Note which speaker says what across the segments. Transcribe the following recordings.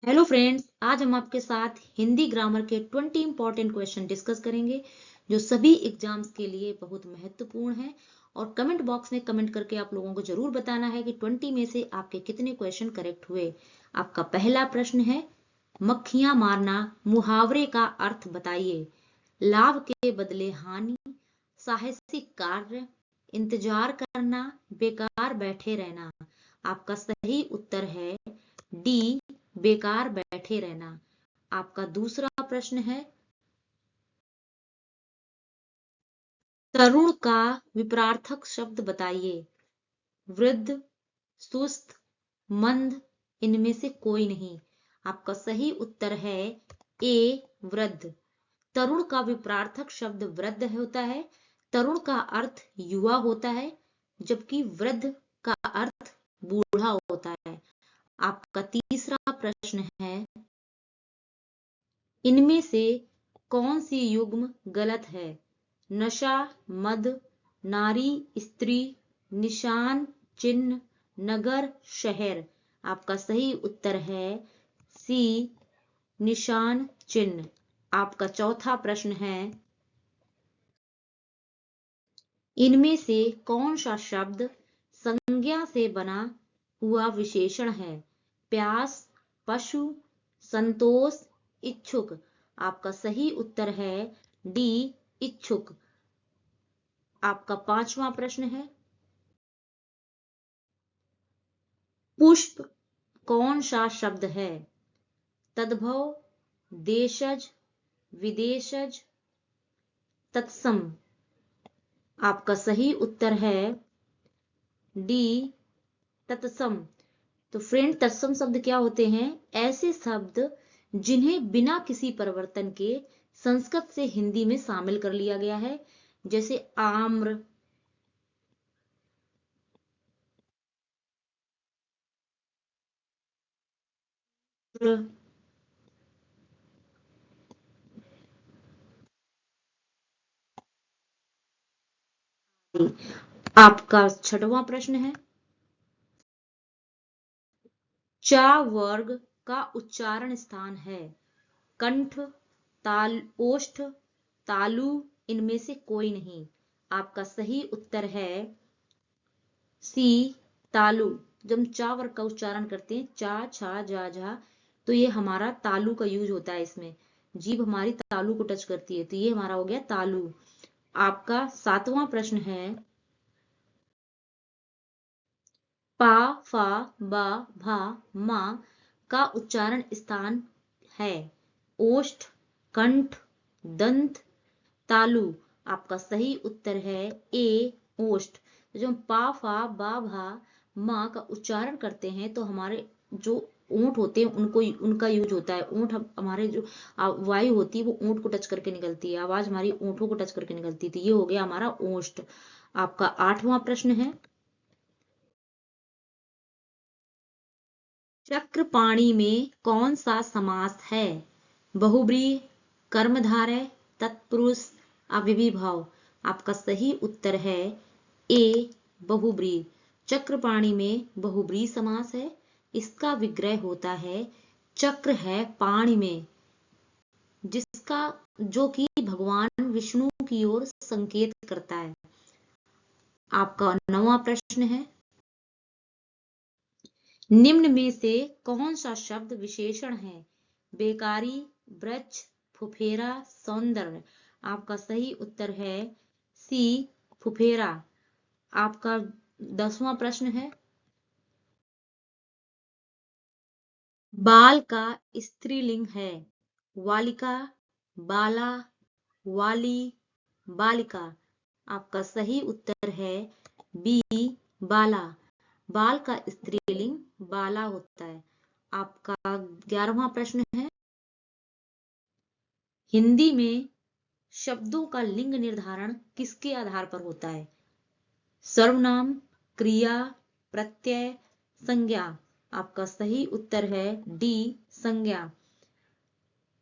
Speaker 1: Hello friends, आज हम आपके साथ हिंदी ग्रामर के 20 इंपॉर्टेंट क्वेश्चन डिस्कस करेंगे जो सभी एग्जाम्स के लिए बहुत महत्वपूर्ण है। और कमेंट बॉक्स में कमेंट करके आप लोगों को जरूर बताना है कि 20 में से आपके कितने क्वेश्चन करेक्ट हुए। आपका पहला प्रश्न है, मक्खियां मारना मुहावरे का अर्थ बताइए। लाभ के बदले हानि, साहसिक कार्य, इंतजार करना, बेकार बैठे रहना। आपका सही उत्तर है डी, बेकार बैठे रहना। आपका दूसरा प्रश्न है, तरुण का विपरार्थक शब्द बताइए। वृद्ध, सुस्त, मंद, इनमें से कोई नहीं। आपका सही उत्तर है ए, वृद्ध। तरुण का विपरार्थक शब्द वृद्ध होता है। तरुण का अर्थ युवा होता है, जबकि वृद्ध का अर्थ बूढ़ा होता है। आपका तीसरा प्रश्न है, इनमें से कौन सी युग्म गलत है? नशा, मद, नारी, स्त्री, निशान, चिन्ह, नगर, शहर। आपका सही उत्तर है सी, निशान चिन्ह। आपका चौथा प्रश्न है, इनमें से कौन सा शब्द संज्ञा से बना हुआ विशेषण है? प्यास, पशु, संतोष, इच्छुक। आपका सही उत्तर है डी, इच्छुक। आपका पांचवा प्रश्न है, पुष्प कौन सा शब्द है? तद्भव, देशज, विदेशज, तत्सम। आपका सही उत्तर है डी, तत्सम। तो फ्रेंड, तत्सम शब्द क्या होते हैं? ऐसे शब्द जिन्हें बिना किसी परिवर्तन के संस्कृत से हिंदी में शामिल कर लिया गया है, जैसे आम्र, आपका छठवां प्रश्न है, चा वर्ग का उच्चारण स्थान है? कंठ, ताल, ओष्ठ, तालु, इनमें से कोई नहीं। आपका सही उत्तर है सी, तालु। जब हम चा वर्ग का उच्चारण करते हैं, चा, छा, जा, झा, तो ये हमारा तालु का यूज होता है। इसमें जीभ हमारी तालु को टच करती है, तो ये हमारा हो गया तालु। आपका सातवां प्रश्न है, पा, फा, बा, भा, मा का उच्चारण स्थान है? ओष्ठ, कंठ, दंत, तालु। आपका सही उत्तर है ए, ओष्ठ। तो जब हम पा, फा, बा, भा, मा का उच्चारण करते हैं तो हमारे जो ऊंट होते हैं उनको उनका यूज होता है। ऊंट हमारे जो वायु होती है वो ऊंट को टच करके निकलती है, आवाज हमारी ऊंटों को टच करके निकलती थी। ये हो गया हमारा ओष्ठ। आपका आठवां प्रश्न है, चक्रपाणी में कौन सा समास है? बहुब्रीहि, कर्मधारय, तत्पुरुष, अव्ययीभाव। आपका सही उत्तर है ए, बहुब्रीहि। चक्रपाणी में बहुब्रीहि समास है। इसका विग्रह होता है, चक्र है पाणी में, जिसका जो कि भगवान विष्णु की ओर संकेत करता है। आपका नौवां प्रश्न है, निम्न में से कौन सा शब्द विशेषण है? बेकारी, वृक्ष, फुफेरा, सौंदर्य। आपका सही उत्तर है सी, फुफेरा। आपका 10वां प्रश्न है, बाल का स्त्रीलिंग है? वालिका, बाला, वाली, बालिका। आपका सही उत्तर है बी, बाला। बाल का स्त्रीलिंग बाला होता है। आपका 11वां प्रश्न है, हिंदी में शब्दों का लिंग निर्धारण किसके आधार पर होता है? सर्वनाम, क्रिया, प्रत्यय, संज्ञा। आपका सही उत्तर है डी, संज्ञा।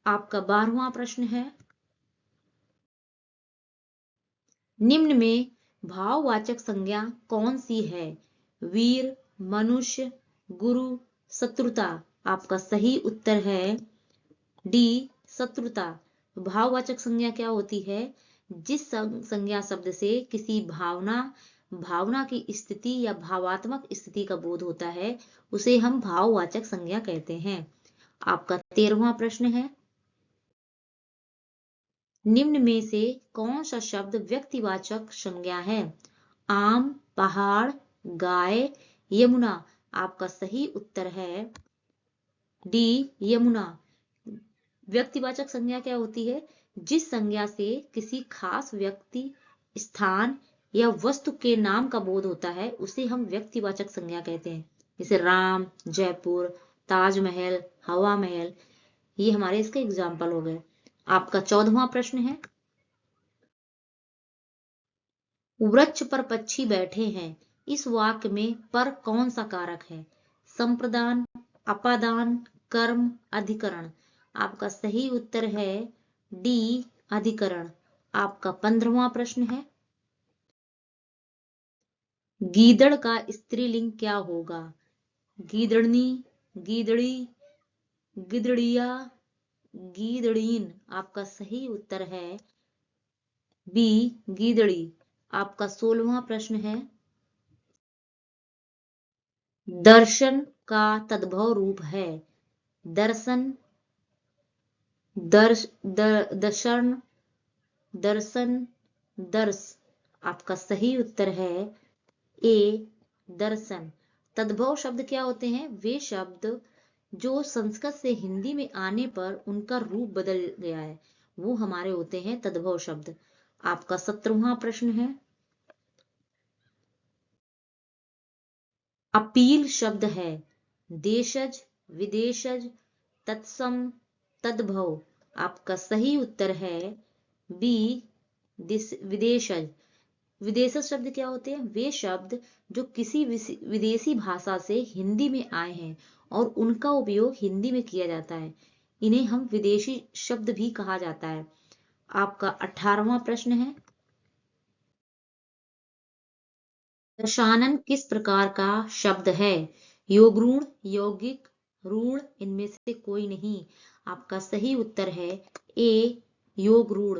Speaker 1: आपका 12वां प्रश्न है, निम्न में भाववाचक संज्ञा कौन सी है? वीर, मनुष्य, गुरु, शत्रुता। आपका सही उत्तर है डी, शत्रुता। भाववाचक संज्ञा क्या होती है? जिस संज्ञा शब्द से किसी भावना की स्थिति या भावात्मक स्थिति का बोध होता है उसे हम भाववाचक संज्ञा कहते हैं। आपका 13वां प्रश्न है, निम्न में से कौन सा शब्द व्यक्तिवाचक संज्ञा है? आम, पहाड़, गाय, यमुना। आपका सही उत्तर है डी, यमुना। व्यक्तिवाचक संज्ञा क्या होती है? जिस संज्ञा से किसी खास व्यक्ति, स्थान या वस्तु के नाम का बोध होता है उसे हम व्यक्तिवाचक संज्ञा कहते हैं। जैसे राम, जयपुर, ताजमहल, हवा महल, ये हमारे इसके एग्जाम्पल हो गए। आपका 14वां प्रश्न है, वृक्ष पर पक्षी बैठे हैं, इस वाक्य में पर कौन सा कारक है? संप्रदान, अपादान, कर्म, अधिकरण। आपका सही उत्तर है डी, अधिकरण। आपका 15वां प्रश्न है, गीदड़ का स्त्रीलिंग क्या होगा? गीदड़नी, गीदड़ी, गिदड़िया, गीदड़ीन। आपका सही उत्तर है बी, गीदड़ी। आपका 16वां प्रश्न है, दर्शन का तद्भव रूप है? दर्शन, दर्शन, दर्शन, दर्श। आपका सही उत्तर है ए, दर्शन। तद्भव शब्द क्या होते हैं? वे शब्द जो संस्कृत से हिंदी में आने पर उनका रूप बदल गया है, वो हमारे होते हैं तद्भव शब्द। आपका 17वां प्रश्न है, अपील शब्द है? देशज, विदेशज, तत्सम, तद्भव। आपका सही उत्तर है बी, विदेशज। विदेशज शब्द क्या होते हैं? वे शब्द जो किसी विदेशी भाषा से हिंदी में आए हैं और उनका उपयोग हिंदी में किया जाता है, इन्हें हम विदेशी शब्द भी कहा जाता है। आपका 18वां प्रश्न है, दशानन किस प्रकार का शब्द है? योगरूढ़, यौगिक, रूढ़, इनमें से कोई नहीं। आपका सही उत्तर है ए, योगरूढ़।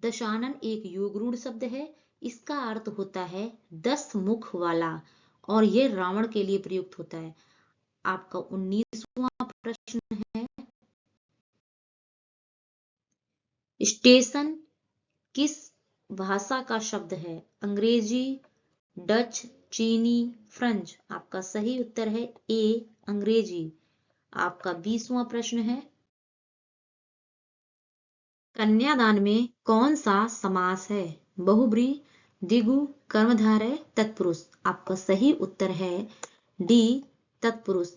Speaker 1: दशानन एक योगरूढ़ शब्द है। इसका अर्थ होता है 10 मुख वाला और यह रावण के लिए प्रयुक्त होता है। आपका 19वां प्रश्न है, स्टेशन किस भाषा का शब्द है? अंग्रेजी, डच, चीनी, फ्रेंच। आपका सही उत्तर है ए, अंग्रेजी। आपका 20वां प्रश्न है, कन्यादान में कौन सा समास है? बहुब्रीहि, द्विगु, कर्मधारय, तत्पुरुष। आपका सही उत्तर है डी, तत्पुरुष।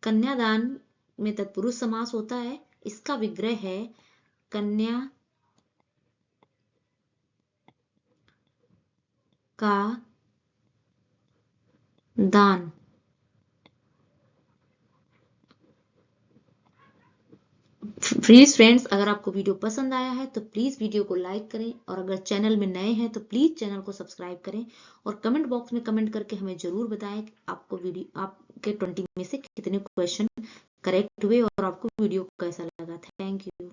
Speaker 1: कन्यादान में तत्पुरुष समास होता है। इसका विग्रह है कन्या का दान। प्लीज फ्रेंड्स, अगर आपको वीडियो पसंद आया है तो प्लीज वीडियो को लाइक करें और अगर चैनल में नए हैं तो प्लीज चैनल को सब्सक्राइब करें और कमेंट बॉक्स में कमेंट करके हमें जरूर बताएं कि आपको वीडियो, आपके 20 में से कितने क्वेश्चन करेक्ट हुए और आपको वीडियो कैसा लगा। Thank you.